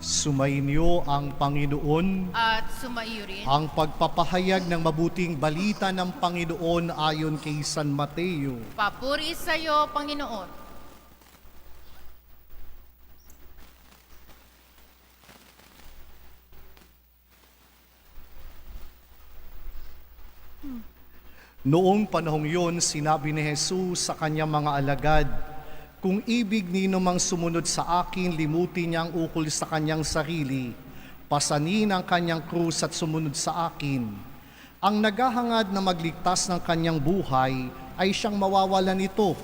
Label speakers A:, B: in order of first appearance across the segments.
A: Sumainyo ang Panginoon,
B: at sumaiyo rin.
A: ang pagpapahayag ng mabuting balita ng Panginoon ayon kay San Mateo.
B: Papuri sa iyo, Panginoon.
A: Noong panahong yun, sinabi ni Jesus sa kanyang mga alagad, "Kung ibig nino mang sumunod sa akin, limutin niya ang ukol sa kanyang sarili, pasanin ang kanyang krus at sumunod sa akin. Ang naghahangad na magligtas ng kanyang buhay ay siyang mawawalan nito.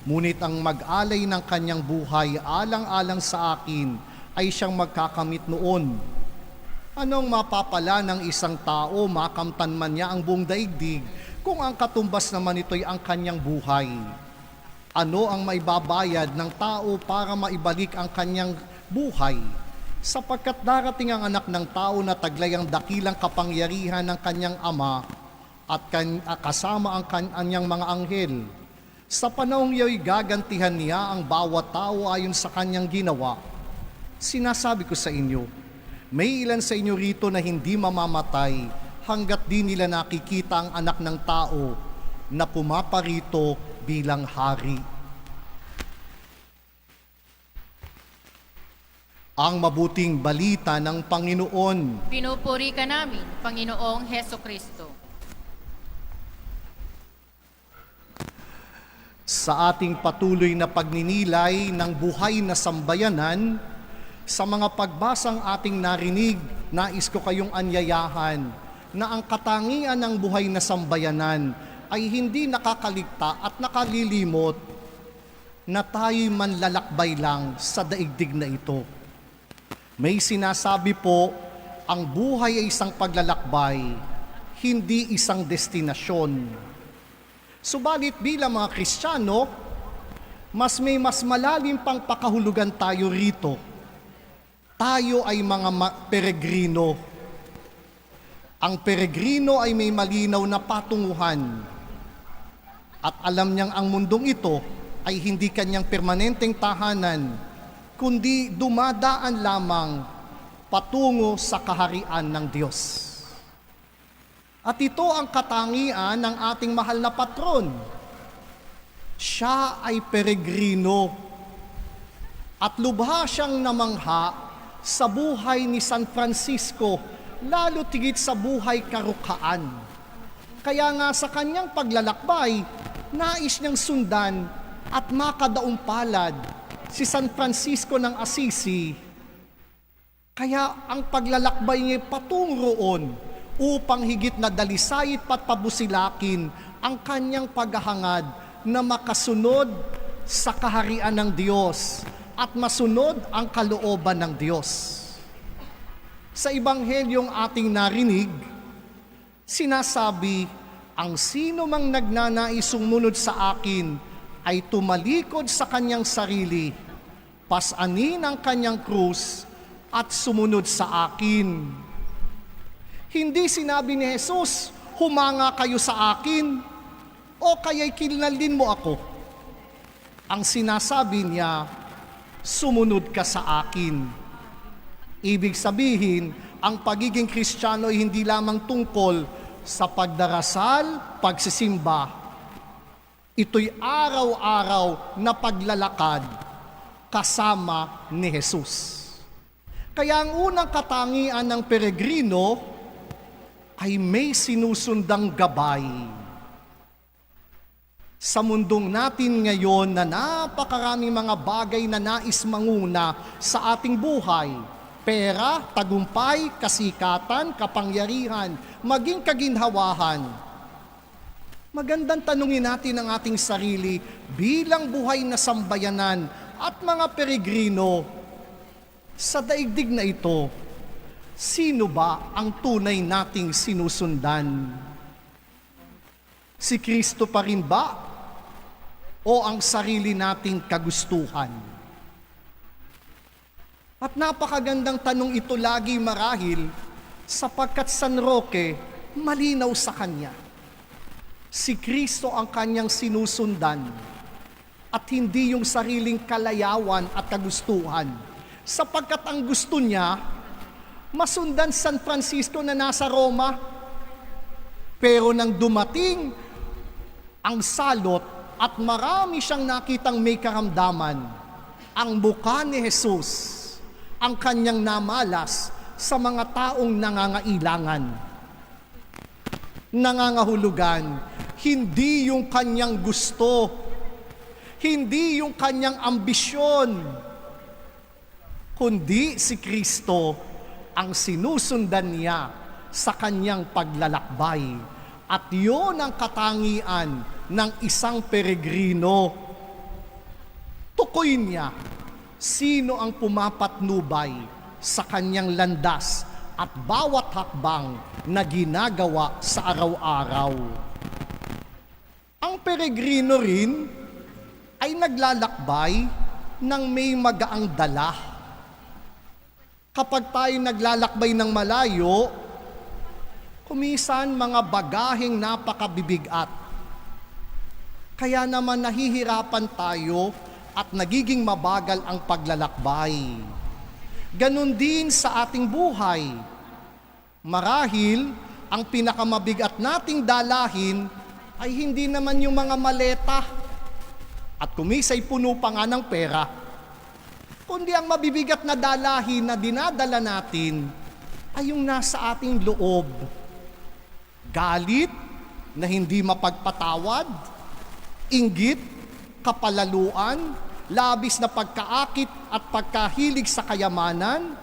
A: Ngunit ang mag-alay ng kanyang buhay alang-alang sa akin ay siyang magkakamit noon. Anong mapapala ng isang tao, makamtan man niya ang buong daigdig, kung ang katumbas naman ito'y ang kanyang buhay? Ano ang maibabayad ng tao para maibalik ang kanyang buhay? Sapagkat darating ang anak ng tao na taglay ang dakilang kapangyarihan ng kanyang ama at kasama ang kanyang mga anghel. Sa panahong iyo'y gagantihan niya ang bawat tao ayon sa kanyang ginawa. Sinasabi ko sa inyo, may ilan sa inyo rito na hindi mamamatay hanggat di nila nakikita ang anak ng tao na pumaparito bilang hari." Ang mabuting balita ng Panginoon.
B: Pinupuri ka namin, Panginoong Heso Kristo.
A: Sa ating patuloy na pagninilay ng buhay na sambayanan, sa mga pagbasang ating narinig, nais ko kayong anyayahan na ang katangian ng buhay na sambayanan ay hindi nakakaligta at nakalilimot na tayo'y manlalakbay lang sa daigdig na ito. May sinasabi po, ang buhay ay isang paglalakbay, hindi isang destinasyon. Subalit bilang mga Kristiyano, mas malalim pang pakahulugan tayo rito. Tayo ay mga peregrino. Ang peregrino ay may malinaw na patunguhan. At alam niyang ang mundong ito ay hindi kanyang permanenteng tahanan, kundi dumadaan lamang patungo sa kaharian ng Diyos. At ito ang katangian ng ating mahal na patron. Siya ay peregrino at lubha siyang namangha sa buhay ni San Francisco, lalo tigit sa buhay karukhaan. Kaya nga sa kanyang paglalakbay, nais niyang sundan at makadaumpalad si San Francisco ng Assisi. Kaya ang paglalakbay niya patungo roon upang higit na dalisayit pat pabusilakin ang kanyang paghahangad na makasunod sa kaharian ng Diyos at masunod ang kalooban ng Diyos. Sa Ebanghelyong ating narinig, sinasabi, ang sino mang nagnanais sumunod sa akin ay tumalikod sa kanyang sarili, pasanin ang kanyang krus at sumunod sa akin. Hindi sinabi ni Jesus, humanga kayo sa akin o kaya'y kilnalin mo ako. Ang sinasabi niya, sumunod ka sa akin. Ibig sabihin, ang pagiging Kristiyano ay hindi lamang tungkol sa pagdarasal, pagsisimba. Ito'y araw-araw na paglalakad kasama ni Jesus. Kaya ang unang katangian ng peregrino ay may sinusundang gabay. Sa mundong natin ngayon na napakaraming mga bagay na nais manguna sa ating buhay, pera, tagumpay, kasikatan, kapangyarihan, maging kaginhawahan. Magandang tanungin natin ang ating sarili bilang buhay na sambayanan at mga peregrino. Sa daigdig na ito, sino ba ang tunay nating sinusundan? Si Kristo pa rin ba? O ang sarili nating kagustuhan? At napakagandang tanong ito lagi marahil sapagkat San Roque malinaw sa kanya. Si Kristo ang kanyang sinusundan at hindi yung sariling kalayawan at kagustuhan. sapagkat ang gusto niya, masundan San Francisco na nasa Roma. Pero nang dumating ang salot at marami siyang nakitang may karamdaman, ang mukha ni Jesus ang kanyang namalas sa mga taong nangangailangan. Nangangahulugan, hindi yung kanyang gusto, hindi yung kanyang ambisyon, kundi si Kristo ang sinusundan niya sa kanyang paglalakbay. At yun ang katangian ng isang peregrino. Tukoy niya sino ang pumapatnubay sa kanyang landas at bawat hakbang na ginagawa sa araw-araw. Ang peregrino rin ay naglalakbay ng may magaang dala. Kapag tayo naglalakbay ng malayo, kumisan mga bagaheng napakabibigat. Kaya naman nahihirapan tayo at nagiging mabagal ang paglalakbay. Ganon din sa ating buhay. Marahil, ang pinakamabigat nating dalahin ay hindi naman yung mga maleta at kumisay puno pa nga ng pera, kundi ang mabibigat na dalahin na dinadala natin ay yung nasa ating loob. Galit na hindi mapagpatawad, inggit, kapalaluan, labis na pagkaakit at pagkahilig sa kayamanan,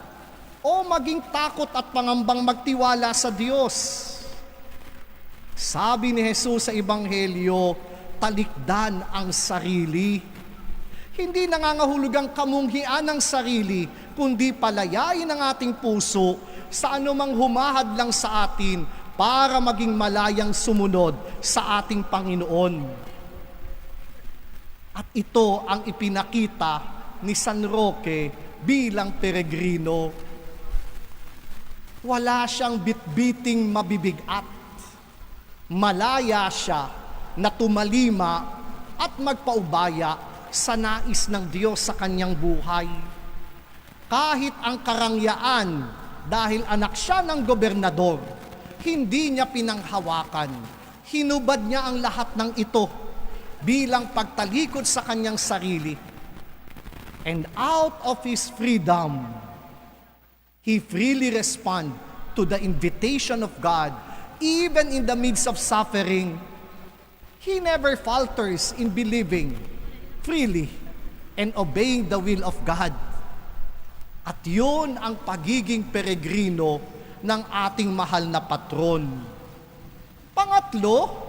A: o maging takot at pangambang magtiwala sa Diyos. Sabi ni Jesus sa Ebanghelyo, talikdan ang sarili. Hindi nangangahulugang kamunghian ng sarili, kundi palayain ang ating puso sa anumang humahadlang sa atin para maging malayang sumunod sa ating Panginoon. At ito ang ipinakita ni San Roque bilang peregrino. Wala siyang bitbiting mabibigat. Malaya siya na tumalima at magpaubaya sa nais ng Diyos sa kanyang buhay. Kahit ang karangyaan, dahil anak siya ng gobernador, hindi niya pinanghawakan. Hinubad niya ang lahat ng ito bilang pagtalikod sa kanyang sarili. And out of his freedom, he freely respond to the invitation of God. Even in the midst of suffering, he never falters in believing freely and obeying the will of God. At yun ang pagiging peregrino ng ating mahal na patron. Pangatlo,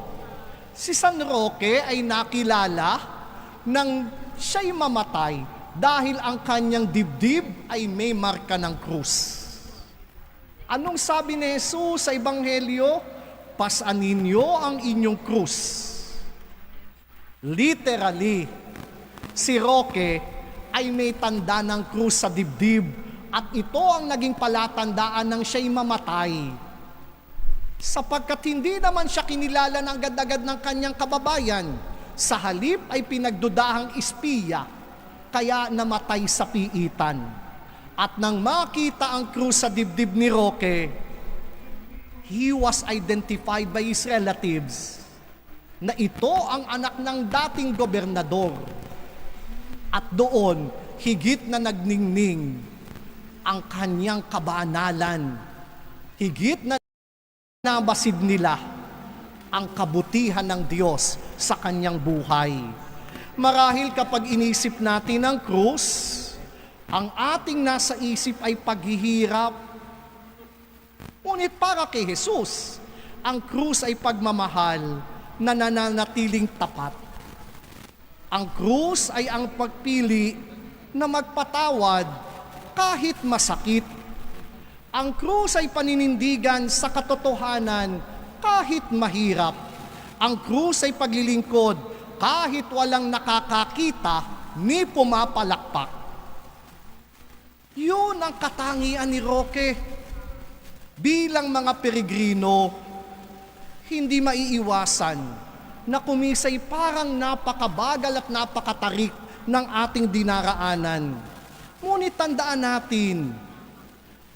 A: si San Roque ay nakilala nang siya'y mamatay dahil ang kanyang dibdib ay may marka ng krus. Anong sabi ni Jesus sa Ebanghelyo? Pasanin niyo ang inyong krus. Literally, si Roque ay may tanda ng krus sa dibdib at ito ang naging palatandaan ng siya'y mamatay. Sapagkat hindi naman siya kinilala ng agad-agad ng kanyang kababayan, sa halip ay pinagdudahang espiya, kaya namatay sa piitan. At nang makita ang krus sa dibdib ni Roque, he was identified by his relatives na ito ang anak ng dating gobernador. At doon, higit na nagningning ang kanyang kabanalan. Higit na nabasid nila ang kabutihan ng Diyos sa kanyang buhay. Marahil kapag inisip natin ang krus, ang ating nasa isip ay paghihirap. Ngunit para kay Jesus, ang krus ay pagmamahal na nananatiling tapat. Ang krus ay ang pagpili na magpatawad kahit masakit. Ang krus ay paninindigan sa katotohanan kahit mahirap. Ang krus ay paglilingkod kahit walang nakakakita ni pumapalakpak. Yun ang katangian ni Roque. Bilang mga peregrino, hindi maiiwasan na kumisay parang napakabagal at napakatarik ng ating dinaraanan. Ngunit tandaan natin,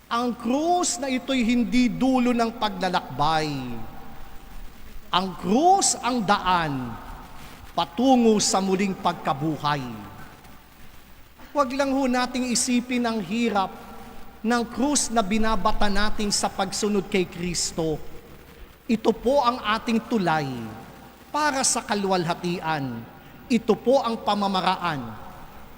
A: ang krus na ito'y hindi dulo ng paglalakbay. Ang krus ang daan patungo sa muling pagkabuhay. Huwag lang ho nating isipin ang hirap ng krus na binabata natin sa pagsunod kay Kristo. Ito po ang ating tulay para sa kaluwalhatian. Ito po ang pamamaraan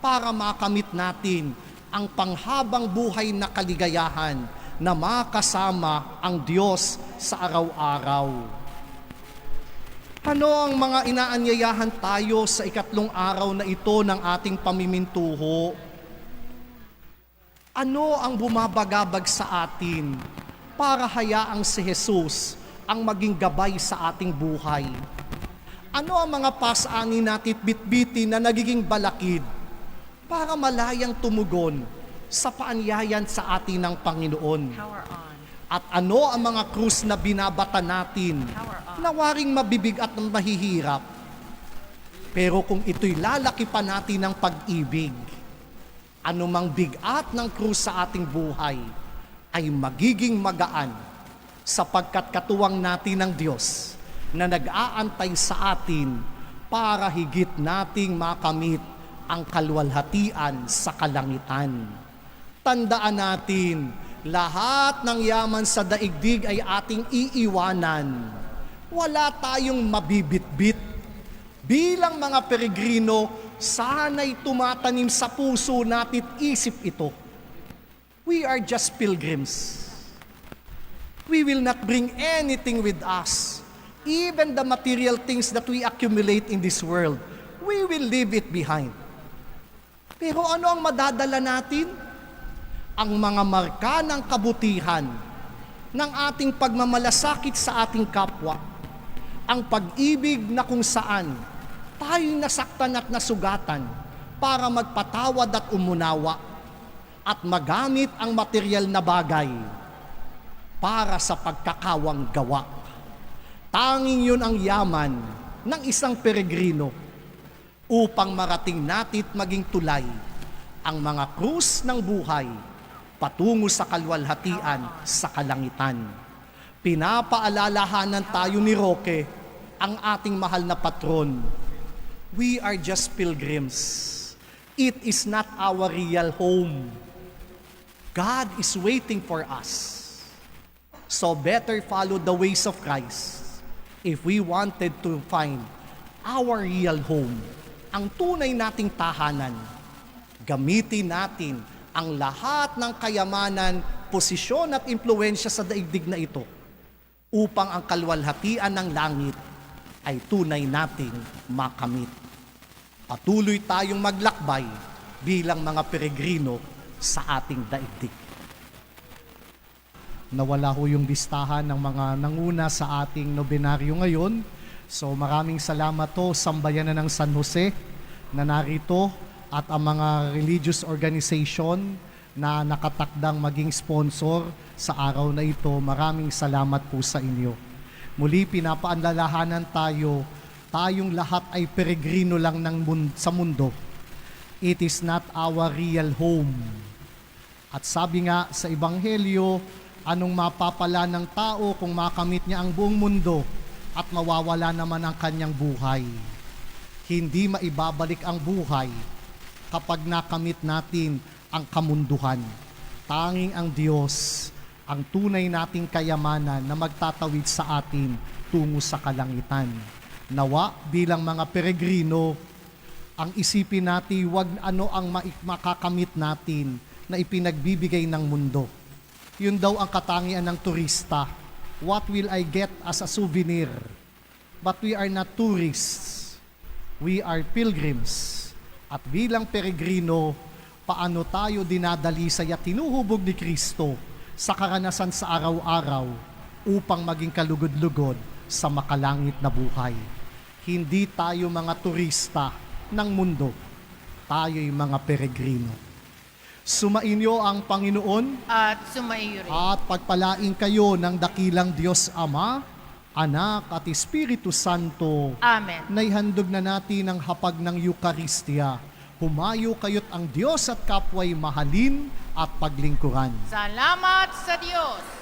A: para makamit natin ang panghabang buhay na kaligayahan na makasama ang Diyos sa araw-araw. Ano ang mga inaanyayahan tayo sa ikatlong araw na ito ng ating pamimintuho? Ano ang bumabagabag sa atin para hayaang si Jesus ang maging gabay sa ating buhay? Ano ang mga pasanin natin bitbitin na nagiging balakid para malayang tumugon sa paanyayan sa atin ng Panginoon?
B: Power on.
A: At ano ang mga krus na binabata natin na waring mabibig at mahihirap? Pero kung ito'y lalaki pa natin ng pag-ibig, anumang bigat ng krus sa ating buhay ay magiging magaan sapagkat katuwang natin ng Diyos na nag-aantay sa atin para higit nating makamit ang kaluwalhatian sa kalangitan. Tandaan natin, lahat ng yaman sa daigdig ay ating iiwanan. Wala tayong mabibitbit. Bilang mga peregrino, sana'y tumatanim sa puso natin isip ito. We are just pilgrims. We will not bring anything with us. Even the material things that we accumulate in this world, we will leave it behind. Pero ano ang madadala natin? Ang mga marka ng kabutihan, ng ating pagmamalasakit sa ating kapwa, ang pag-ibig na kung saan tayo'y nasaktan at nasugatan para magpatawad at umunawa at magamit ang material na bagay para sa pagkakawang gawa. Tanging yun ang yaman ng isang peregrino upang marating natin maging tulay ang mga krus ng buhay patungo sa kaluwalhatian sa kalangitan. Pinapaalalahanan tayo ni Roque, ang ating mahal na patron. We are just pilgrims. It is not our real home. God is waiting for us. So better follow the ways of Christ if we wanted to find our real home, ang tunay nating tahanan. Gamitin natin ang lahat ng kayamanan, posisyon at impluensya sa daigdig na ito upang ang kaluwalhatian ng langit ay tunay nating makamit. Patuloy tayong maglakbay bilang mga peregrino sa ating daigdig. Nawala ho yung listahan ng mga nanguna sa ating nobenaryo ngayon. So maraming salamat to sambayanan ng San Jose na narito at ang mga religious organization na nakatakdang maging sponsor sa araw na ito. Maraming salamat po sa inyo. Muli pinapaalalahanan tayo, tayong lahat ay peregrino lang sa mundo. It is not our real home. At sabi nga sa Ebanghelyo, anong mapapala ng tao kung makamit niya ang buong mundo at mawawala naman ang kanyang buhay? Hindi maibabalik ang buhay kapag nakamit natin ang kamunduhan. Tanging ang Diyos, ang tunay nating kayamanan na magtatawid sa atin tungo sa kalangitan. Nawa bilang mga peregrino, ang isipin natin wag ano ang makakamit natin na ipinagbibigay ng mundo. Yun daw ang katangian ng turista. What will I get as a souvenir? But we are not tourists. We are pilgrims. At bilang peregrino, paano tayo dinadalisay at tinuhubog ni Kristo sa karanasan sa araw-araw upang maging kalugod-lugod sa makalangit na buhay. Hindi tayo mga turista ng mundo. Tayo'y mga peregrino. Sumainyo ang Panginoon
B: At sumaiyo rin.
A: at pagpalain kayo ng dakilang Diyos Ama, Anak at Espiritu Santo.
B: Amen.
A: Naihandog na natin ang hapag ng Eucharistia. Humayo kayo't ang Diyos at kapwa'y mahalin at paglingkuran.
B: Salamat sa Diyos.